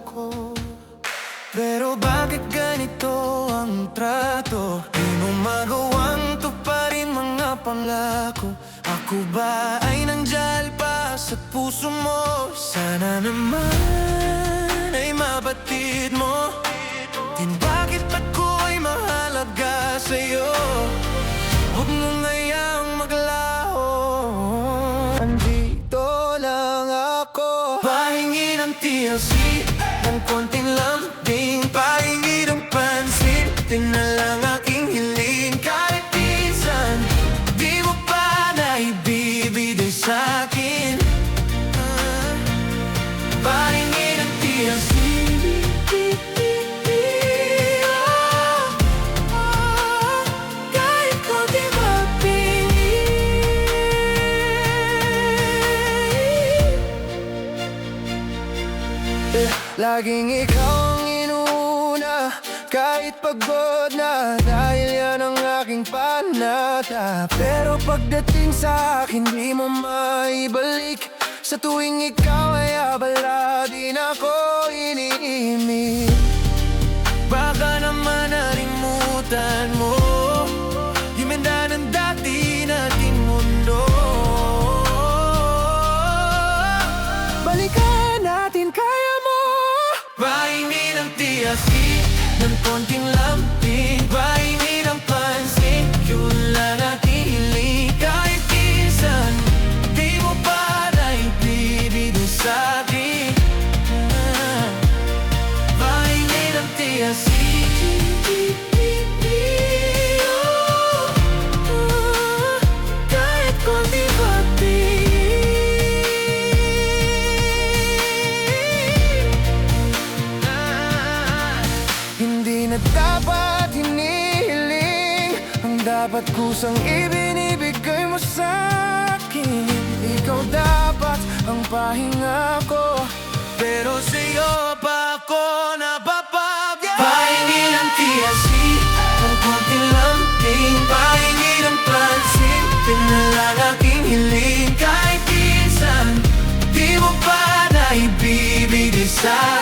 ko. Pero bakit ganito ang trato? Di mo magawang tuparin mga pangako. Ako ba ay nandiyan pa sa puso mo? Sana naman ay mabatid mo. Din bakit ako'y mahalaga sa'yo? Huwag mo ngayang maglaho. Andito lang ako, pahingi ng TLC, ng konting lambing, pahingi ng pansin. Di na lang aking hiling, kahit minsan di mo pa naibibigay sa'kin. Pahingi ng TLC, kahit konti mapili. Laging ikaw ang inuuna, kahit pagod na, dahil yan ang aking panata. Pero pagdating sa akin, di mo maibalik. Sa tuwing ikaw ay abala, di na ako iniimik. Baka naman nalimutan mo yung menda ng dati nating mundo. Balikan natin, kaya mo. Pahingi ng TLC, ng konting lambing, pahingi ng pansin. Yun lang aking hiling, kahit minsan di mo pa naibibigay sa'kin. Pahingi ng TLC, kahit konti hindi na dapat hinihiling ang dapat kusang ibinibigay mo sa'kin. Ikaw dapat ang pahinga ko, pero sa'yo pa ako napapagyan. Pahingi ng TLC, ng konting lambing, pahingi ng pansin. Di na lang aking hiling, kahit minsan di mo pa naibibigay sa'kin.